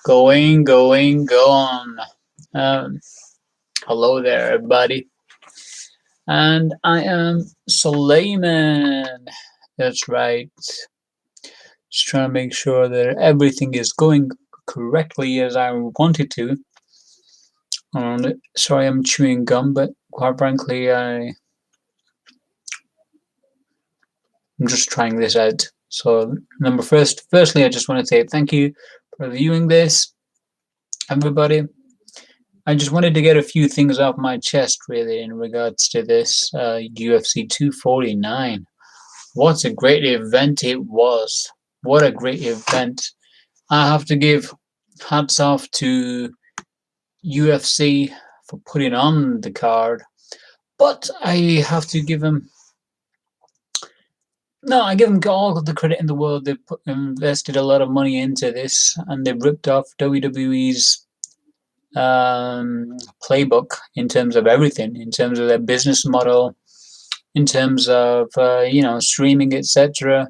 Go on. Um, Hello there, everybody. And I am Suleiman. That's right. Just trying to make sure that everything is going correctly as I want it to. Sorry, I'm chewing gum, but quite frankly, I'm just trying this out. So, firstly, I just want to say thank you for viewing this, everybody. I just wanted to get a few things off my chest, really, in regards to this UFC 249. What a great event it was! What a great event! I have to give hats off to UFC for putting on the card, but I have to give them no, I give them all the credit in the world. They invested a lot of money into this, and they ripped off WWE's playbook in terms of everything, in terms of their business model, in terms of streaming, etc.,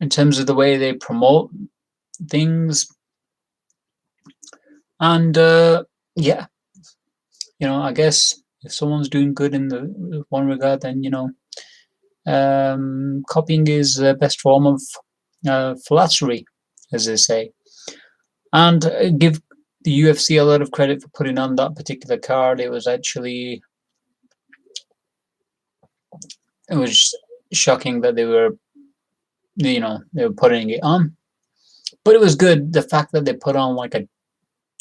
in terms of the way they promote things, and yeah, I guess if someone's doing good in the one regard, then copying is the best form of flattery, as they say, and give the UFC a lot of credit for putting on that particular card. It was shocking that they were putting it on, but it was good. The fact that they put on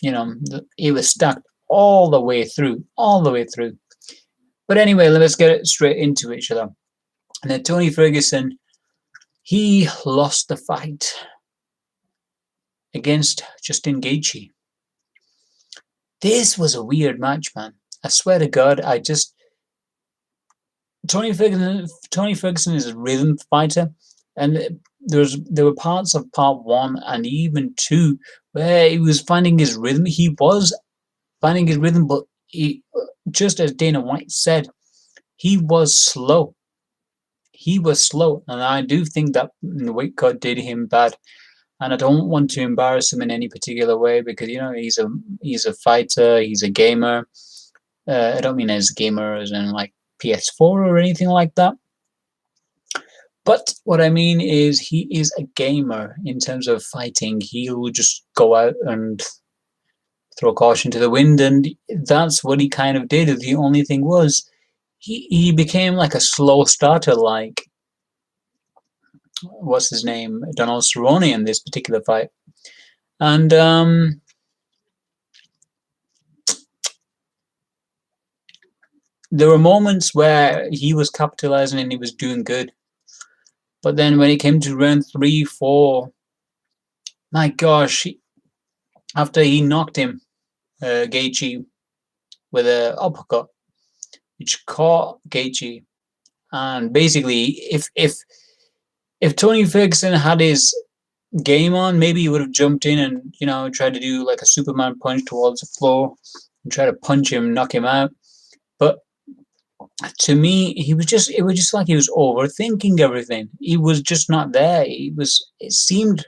it was stacked all the way through. But anyway, let's get straight into it, shall we? And then Tony Ferguson, he lost the fight against Justin Gaethje. This was a weird match, man. I swear to God, Tony Ferguson is a rhythm fighter, and there were parts of part one and even two where he was finding his rhythm. He was finding his rhythm, but just as Dana White said, he was slow. He was slow, and I do think that the weight cut did him bad. And I don't want to embarrass him in any particular way because he's a fighter, he's a gamer. I don't mean as a gamer as in like PS4 or anything like that. But what I mean is he is a gamer in terms of fighting. He'll just go out and throw caution to the wind, and that's what he kind of did. The only thing was he became like a slow starter, like what's his name, Donald Cerrone in this particular fight, and there were moments where he was capitalizing and he was doing good, but then when it came to round 3, 4, my gosh, after he knocked him, Gaethje, with an uppercut, which caught Gaethje, and basically, if Tony Ferguson had his game on, maybe he would have jumped in and tried to do like a Superman punch towards the floor and try to punch him, knock him out. But to me, it was just like he was overthinking everything. He was just not there. It seemed.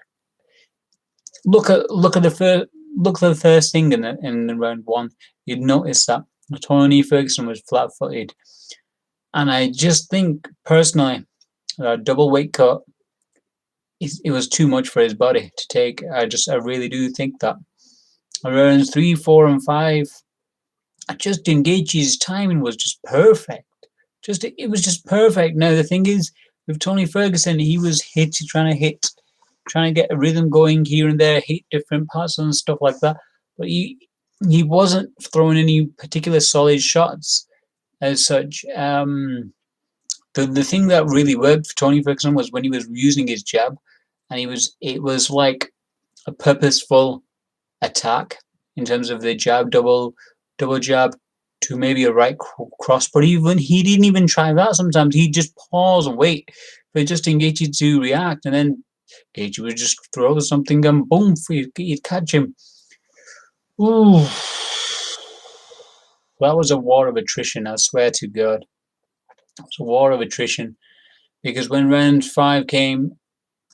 Look at the first thing in the round one. You'd notice that Tony Ferguson was flat-footed, and I just think personally, a double weight cut, it was too much for his body to take. I really do think that. Rounds 3, 4, and 5, Justin Gaethje's timing was just perfect. It was just perfect. Now the thing is, with Tony Ferguson, he was trying to get a rhythm going here and there, hit different parts and stuff like that. But he wasn't throwing any particular solid shots as such. The thing that really worked for Tony Ferguson was when he was using his jab, and it was like a purposeful attack in terms of the jab, double jab to maybe a right cross. But he didn't even try that. Sometimes he'd just pause and wait for Justin Gaethje to react, and then Gaethje would just throw something and boom, you'd catch him. Ooh, that was a war of attrition. I swear to God, it was a war of attrition. Because when round 5 came,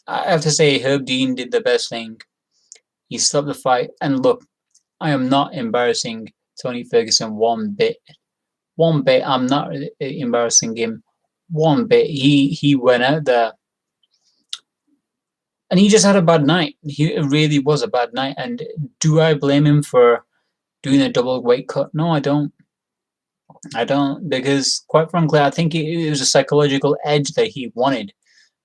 I have to say Herb Dean did the best thing. He stopped the fight. And look, I am not embarrassing Tony Ferguson one bit. One bit. I'm not embarrassing him one bit. He went out there and he just had a bad night. It really was a bad night. And do I blame him for doing a double weight cut? No, I don't. I don't, because quite frankly, I think it was a psychological edge that he wanted.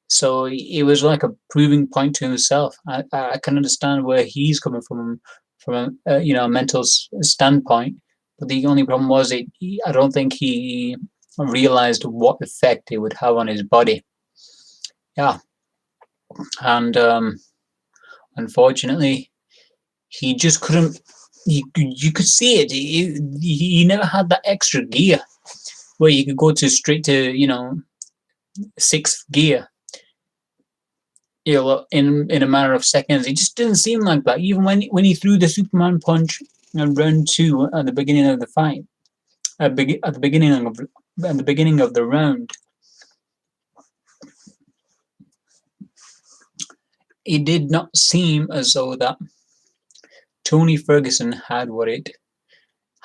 So it was like a proving point to himself. I can understand where he's coming from a a mental standpoint. But the only problem was I don't think he realized what effect it would have on his body. Yeah, and unfortunately, he just couldn't. You could see it. He never had that extra gear where you could go to straight to sixth gear, in a matter of seconds. It just didn't seem like that. Even when he threw the Superman punch in round two at the beginning of the fight, at the beginning of the round, it did not seem as though that Tony Ferguson had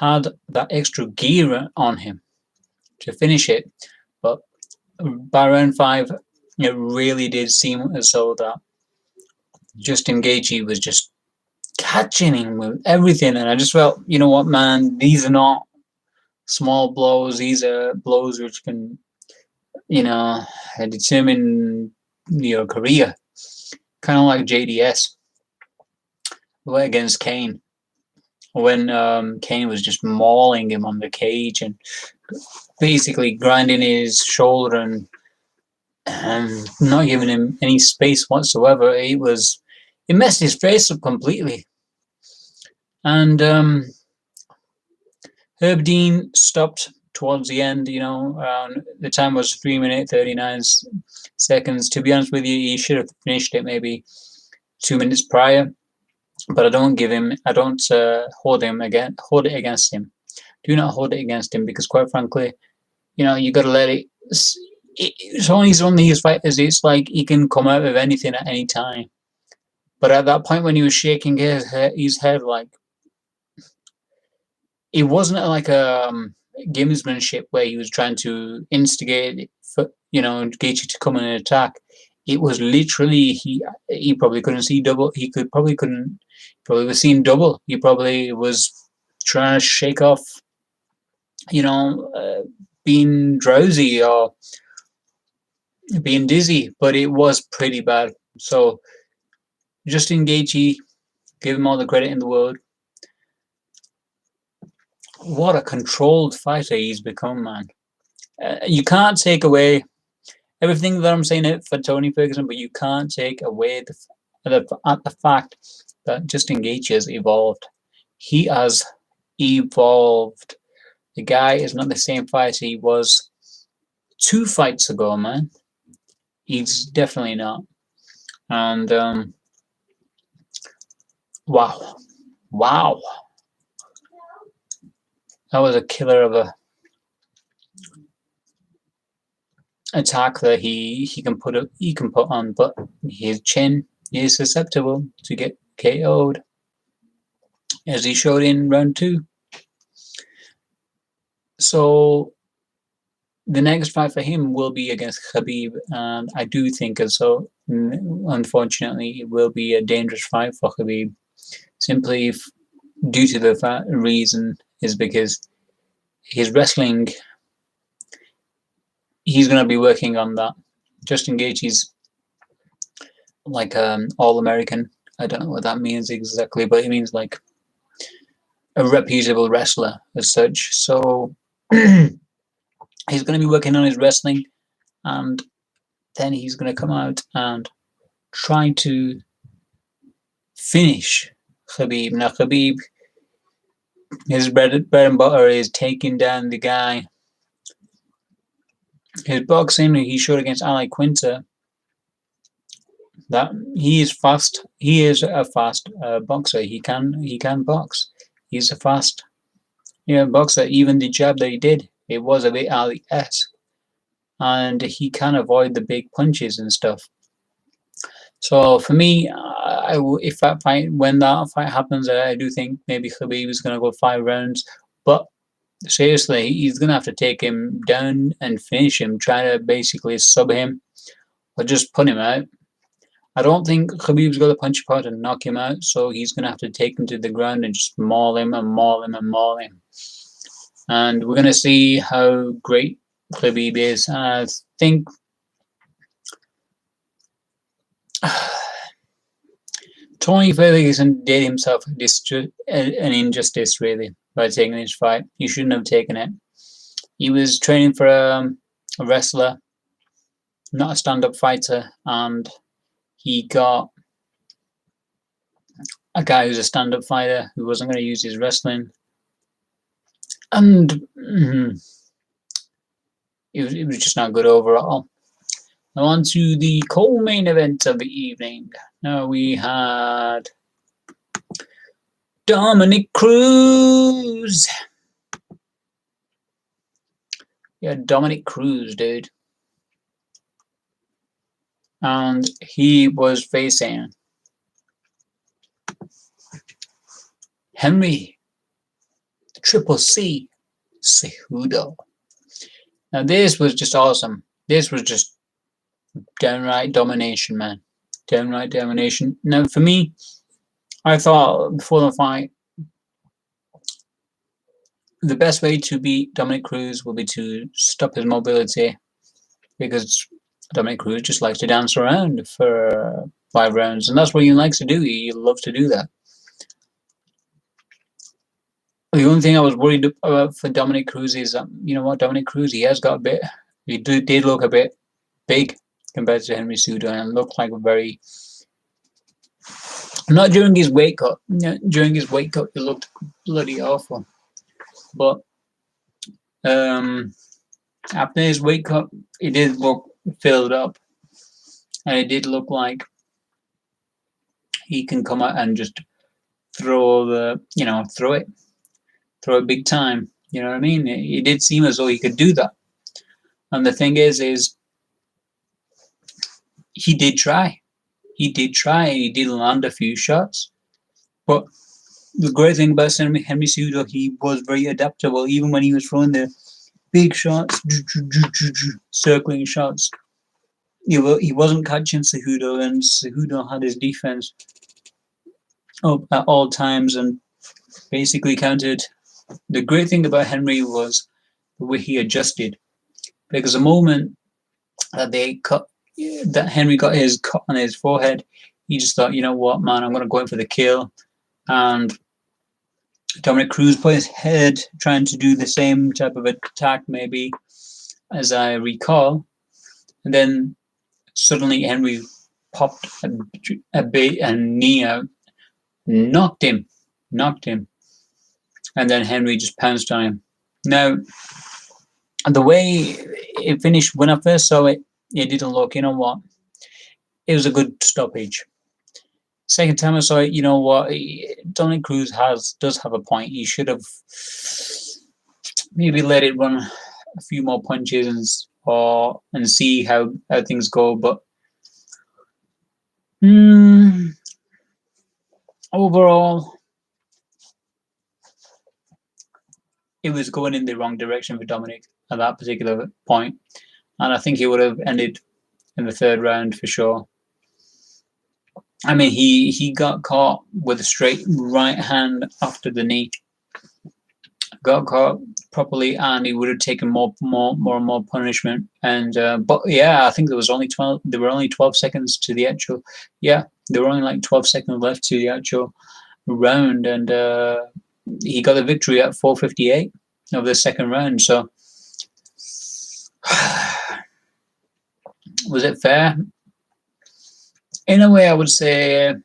that extra gear on him to finish it. But by round five, it really did seem as though that Justin Gaethje was just catching him with everything, and I just felt, you know what, man, these are not small blows. These are blows which can, determine your career. Kind of like JDS against Kane, when Kane was just mauling him on the cage and basically grinding his shoulder and not giving him any space whatsoever. It messed his face up completely. And Herb Dean stopped towards the end. The time was 3 minutes 39 seconds. To be honest with you, he should have finished it maybe 2 minutes prior. But I don't hold it against him. Do not hold it against him, because quite frankly, you got to let it. It's only one of these fighters. It's like he can come out of anything at any time. But at that point when he was shaking his head, like, it wasn't like a gamesmanship where he was trying to instigate Gaethje to come in and attack. It was literally he probably couldn't see double. Probably was seeing double. He probably was trying to shake off, being drowsy or being dizzy, but it was pretty bad. So Justin Gaethje, give him all the credit in the world. What a controlled fighter he's become, man. You can't take away everything that I'm saying for Tony Ferguson, but you can't take away the fact that Justin Gaethje has evolved. He has evolved. The guy is not the same fighter he was 2 fights ago, man. He's definitely not. And wow, that was a killer of a attack that he can put on, but his chin is susceptible to get KO'd, as he showed in round 2. So the next fight for him will be against Khabib, and I do think so. Unfortunately, it will be a dangerous fight for Khabib, simply due to the reason is because his wrestling, he's going to be working on that. Justin Gaethje's like All-American. I don't know what that means exactly, but it means like a reputable wrestler as such. So he's going to be working on his wrestling, and then he's going to come out and try to finish Khabib. Now, Khabib, his bread and butter is taking down the guy. His boxing, he showed against Ali Quinter, that he is fast. He is a fast boxer. He can box. He's a fast boxer. Even the jab that he did, it was a bit Ali-esque, and he can avoid the big punches and stuff. So for me, if that fight, when that fight happens, I do think maybe Khabib is going to go 5 rounds. But seriously, he's going to have to take him down and finish him, try to basically sub him or just put him out. I don't think Khabib's got a punch power to knock him out, so he's going to have to take him to the ground and just maul him and maul him and maul him. And we're going to see how great Khabib is. I think Tony Ferguson did himself an injustice, really, by taking this fight. He shouldn't have taken it. He was training for a wrestler, not a stand-up fighter, and he got a guy who's a stand-up fighter who wasn't going to use his wrestling, and it was just not good overall. Now on to the co-main event of the evening. Now we had Dominic Cruz. Yeah, Dominic Cruz, dude. And he was facing Henry Triple C Cejudo. Now this was just awesome. This was just downright domination, man. Downright domination. Now for me, I thought before the fight, the best way to beat Dominic Cruz will be to stop his mobility, because Dominic Cruz just likes to dance around for 5 rounds, and that's what he likes to do. He loves to do that. The only thing I was worried about for Dominic Cruz is, you know what, Dominic Cruz, he has got a bit, he did look a bit big compared to Henry Cejudo, and looked like a very, not during his weight cut. During his weight cut, he looked bloody awful. But after his weight cut, it did look filled up, and it did look like he can come out and just throw it big time. You know what I mean? It did seem as though he could do that. And the thing is he did try. He did land a few shots, but the great thing about Henry Cejudo, he was very adaptable. Even when he was throwing the big shots, circling shots, he wasn't catching Cejudo, and Cejudo had his defense up at all times and basically countered. The great thing about Henry was the way he adjusted, because the moment that Henry got his cut on his forehead, he just thought, you know what, man, I'm going to go in for the kill. And Dominic Cruz put his head trying to do the same type of attack, maybe, as I recall. And then suddenly Henry popped a knee out, knocked him. And then Henry just pounced on him. Now, the way it finished, when I first saw it, it didn't look, you know what, it was a good stoppage. Second time I saw it, you know what, Dominic Cruz does have a point. He should have maybe let it run a few more punches and see how things go. But overall, it was going in the wrong direction for Dominic at that particular point, and I think he would have ended in the third round for sure. I mean, he got caught with a straight right hand after the knee. Got caught properly, and he would have taken more and more punishment. And but yeah, I think there were only 12 seconds to the actual. Yeah, there were only like 12 seconds left to the actual round, and he got the victory at 4:58 of the second round. So was it fair? In a way, I would say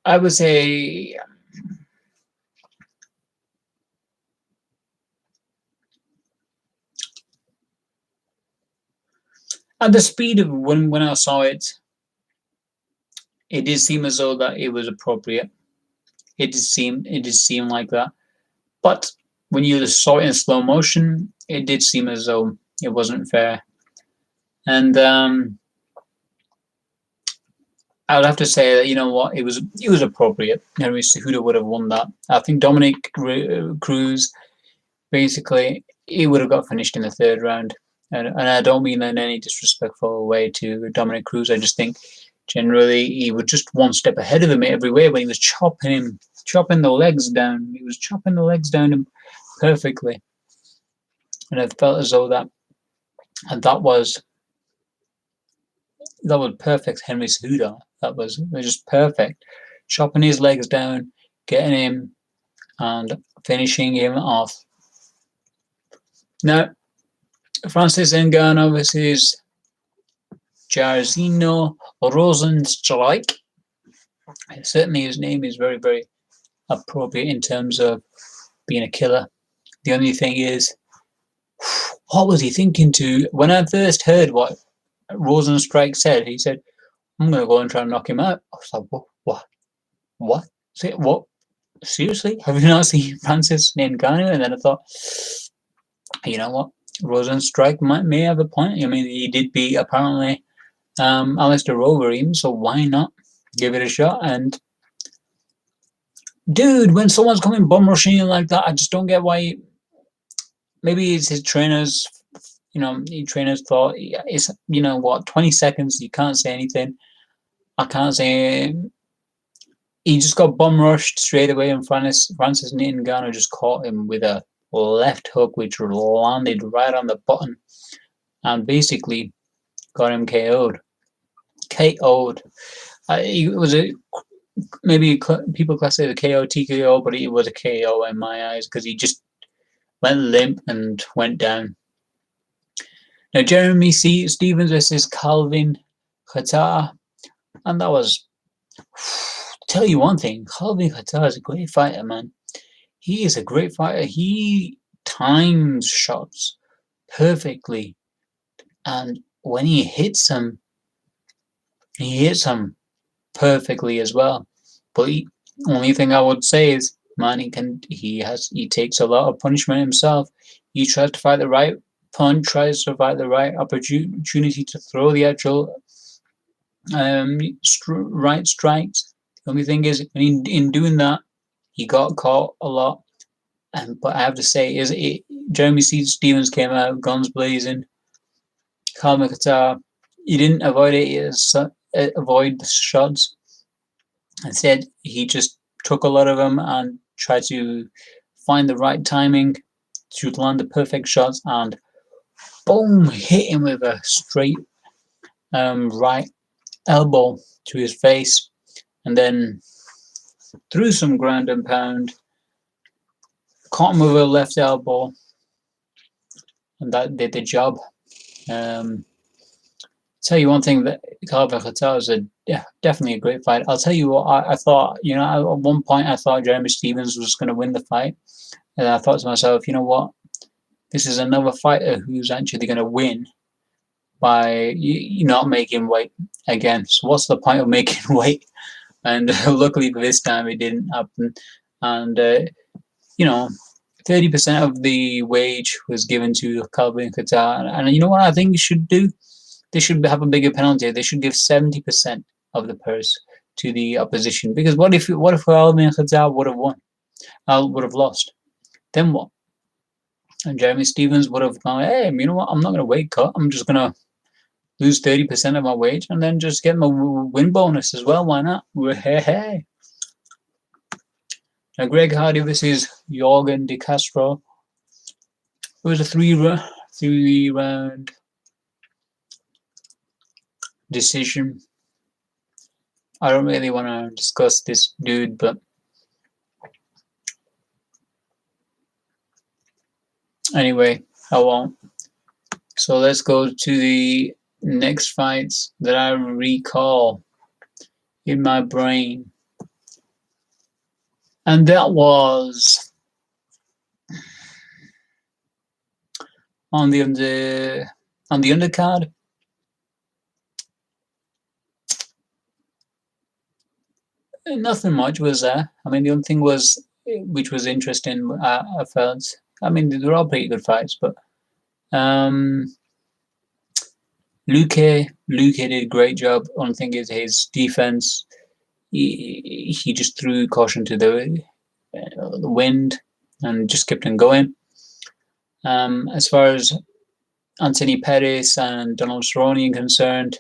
at the speed of when I saw it, it did seem as though that it was appropriate. It did seem like that. But when you saw it in slow motion, it did seem as though it wasn't fair. And I would have to say that, you know what, it was appropriate. Henry Cejudo would have won that. I think Dominic Cruz, basically, he would have got finished in the third round. And I don't mean that in any disrespectful way to Dominic Cruz. I just think generally he was just one step ahead of him every way when he was chopping the legs down. He was chopping the legs down perfectly. And I felt as though that was perfect Henry Cejudo. It was just perfect. Chopping his legs down, getting him, and finishing him off. Now, Francis Ngannou versus Jairzinho Rozenstruik. Certainly his name is very, very appropriate in terms of being a killer. The only thing is, what was he thinking to... When I first heard what Rozenstruik said, he said, I'm going to go and try and knock him out. I was like, what? What? Say, what? Seriously? Have you not seen Francis Ngannou? And then I thought, you know what? Rozenstruik may have a point. I mean, he did beat, apparently, Alistair Overeem, so why not give it a shot? And, dude, when someone's coming bum rushing you like that, I just don't get why... Maybe it's his trainers, trainers thought, it's, 20 seconds, you can't say anything. I can't say... He just got bum rushed straight away, and Francis Ngannou just caught him with a left hook, which landed right on the button, and basically got him KO'd. It was maybe people classify it as a KO, TKO, but it was a KO in my eyes because he just went limp and went down. Now, Jeremy Stevens versus Calvin Kattar, and that was... Tell you one thing, Calvin Kattar is a great fighter, man. He is a great fighter. He times shots perfectly, and when he hits them perfectly as well. But only thing I would say is, man, he takes a lot of punishment himself. He tries to fight the right punch, tries to fight the right opportunity to throw the actual right strikes. The only thing is, in doing that, he got caught a lot. But I have to say, Jeremy Stevens came out guns blazing. Calvin Kattar, he didn't avoid avoid the shots. Instead, he just took a lot of them and tried to find the right timing to land the perfect shots, and boom, hit him with a straight right elbow to his face, and then threw some ground and pound, caught him with a left elbow, and that did the job. Tell you one thing, that Calvin Kattar is definitely a great fight. I'll tell you what, I thought, at one point I thought Jeremy Stevens was going to win the fight, and I thought to myself, you know what, this is another fighter who's actually going to win by not making weight again. So what's the point of making weight? And luckily for this time, it didn't happen. And 30% of the wage was given to Calvin Kattar. And you know what I think you should do? They should have a bigger penalty. They should give 70% of the purse to the opposition. Because what if Calvin Kattar would have won? Would have lost? Then what? And Jeremy Stevens would have gone, hey, you know what? I'm not going to weight cut. I'm just going to lose 30% of my wage and then just get my win bonus as well. Why not? Hey. Now, Greg Hardy versus Jorgen De Castro. It was a three-round decision. I don't really want to discuss this dude, but anyway, I won't. So let's go to the next fights that I recall in my brain. And that was on the undercard. Nothing much was there. I mean, the only thing which was interesting, I felt, I mean, they're all pretty good fights, but um, Luke did a great job. Only thing is his defense. He just threw caution to the wind and just kept on going. As far as Anthony Pettis and Donald Cerrone are concerned,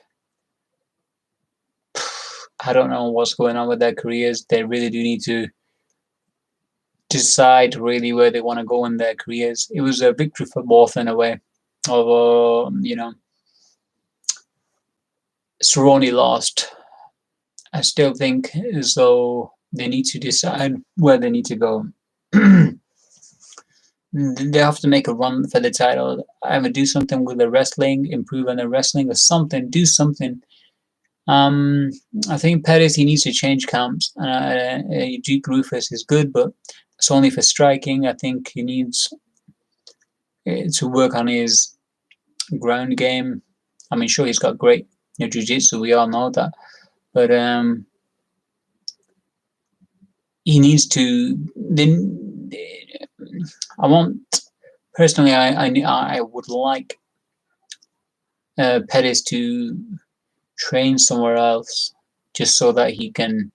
I don't know what's going on with their careers. They really do need to decide really where they want to go in their careers. It was a victory for both in a way, although Cerrone lost. I still think as though they need to decide where they need to go. They have to make a run for the title. Either do something with the wrestling, improve on the wrestling, or something. Do something. I think Pettis he needs to change camps. Duke Rufus is good, but it's only for striking. I think he needs to work on his ground game. I mean, sure he's got great jiu-jitsu. We all know that, but he needs to. Then I want personally. I would like Pettis to train somewhere else, just so that he can,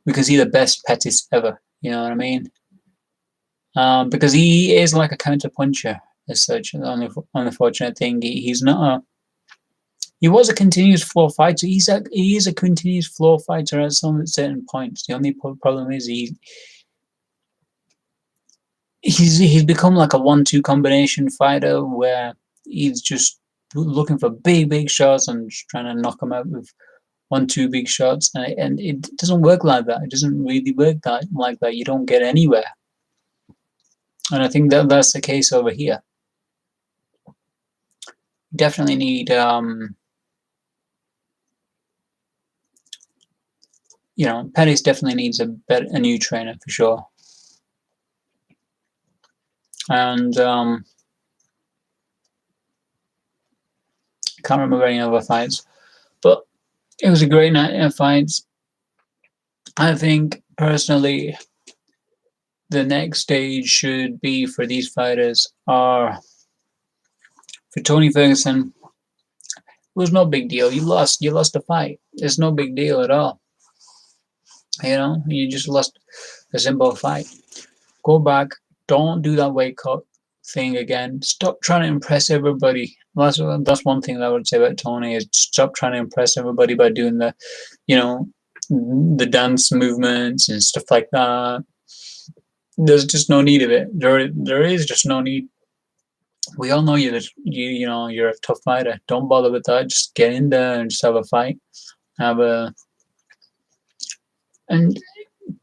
because he's the best Pettis ever. You know what I mean? Because he is like a counter puncher as such. The only unfortunate thing, he's not a. He was a continuous floor fighter. He is a continuous floor fighter at some certain points. The only problem is he's become like a 1-2 combination fighter where he's just looking for big shots and just trying to knock them out with 1-2 big shots, and it doesn't work like that. It doesn't really work like that. You don't get anywhere, and I think that's the case over here. Definitely need Pettis definitely needs a new trainer for sure. And I can't remember any other fights, but it was a great night of fights. I think personally, the next stage should be for these fighters are for Tony Ferguson. It was no big deal. You lost a fight. It's no big deal at all. You just lost a simple fight. Go back. Don't do that weight cut thing again. Stop trying to impress everybody. That's one thing that I would say about Tony is stop trying to impress everybody by doing the dance movements and stuff like that. There's just no need of it. There is just no need. We all know you're a tough fighter. Don't bother with that. Just get in there and just have a fight. And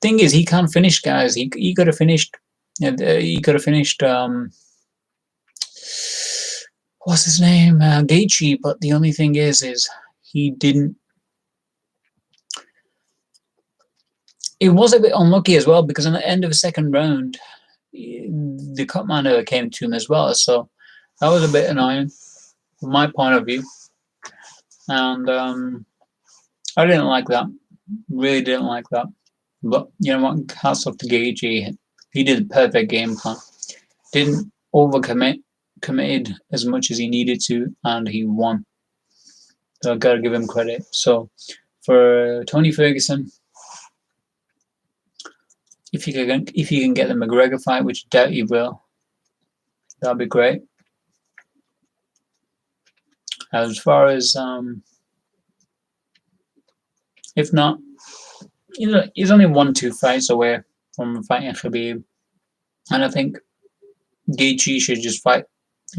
thing is, he can't finish guys. He could have finished. He could have finished. What's his name? Gaethje. But the only thing is he didn't. It was a bit unlucky as well because in the end of the second round, the cut man never came to him as well. So that was a bit annoying from my point of view. And I didn't like that. Really didn't like that. But you know what? Hats off to Gaethje. He did a perfect game plan. Didn't committed as much as he needed to, and he won. So I've got to give him credit. So for Tony Ferguson, if you can get the McGregor fight, which I doubt you will, that'd be great. As far as if not, he's only 1-2 fights away from fighting Khabib, and I think Gaethje should just fight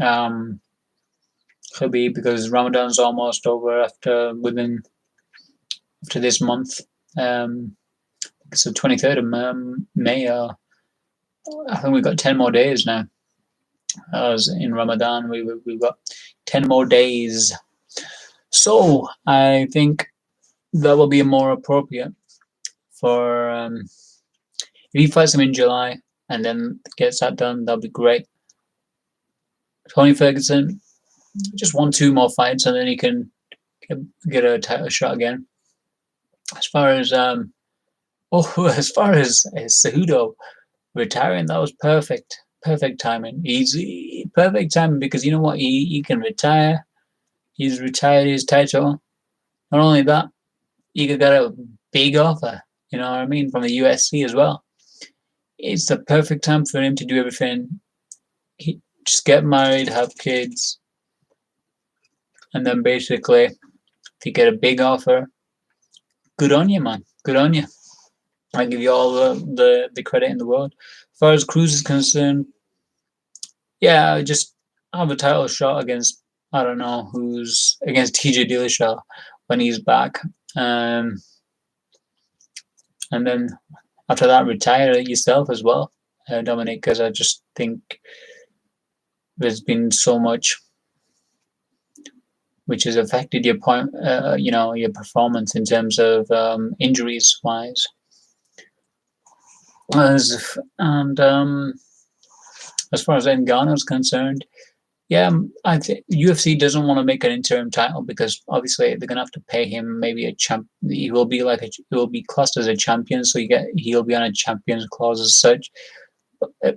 Khabib because Ramadan's almost over after this month. It's the 23rd of May. I think we've got 10 more days now. As in Ramadan, we've got 10 more days. So I think that will be more appropriate for if he fights him in July and then gets that done, that'll be great. Tony Ferguson, just 1-2 more fights and then he can get a title shot again. As far as Cejudo, retiring, that was perfect. Perfect timing. Easy, perfect timing because you know what? He can retire. He's retired his title. Not only that, he could get a big offer. You know what I mean, from the USC as well. It's the perfect time for him to do everything. Just get married, have kids, and then basically, if you get a big offer, good on you, man. Good on you. I give you all the credit in the world. As far as Cruz is concerned, yeah, just have a title shot against, I don't know who's against TJ Dillashaw when he's back, um, and then after that retire yourself as well, Dominic. Because I just think there's been so much which has affected your point, your performance in terms of injuries wise. As far as Ngannou is concerned, yeah, I think UFC doesn't want to make an interim title because obviously they're gonna have to pay him maybe a champ. He will be he will be classed as a champion, so he'll be on a champions clause as such.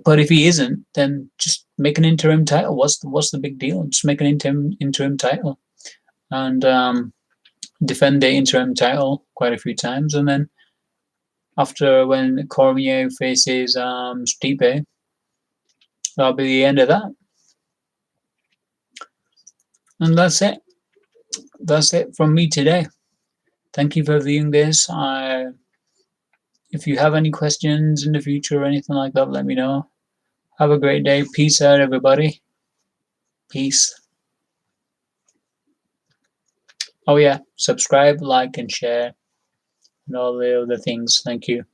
But if he isn't, then just make an interim title. What's the big deal? Just make an interim title and defend the interim title quite a few times, and then after when Cormier faces Stipe, that'll be the end of that. And that's it. That's it from me today. Thank you for viewing this. If you have any questions in the future or anything like that, let me know. Have a great day. Peace out, everybody. Peace. Oh yeah, subscribe, like, and share, and all the other things. Thank you.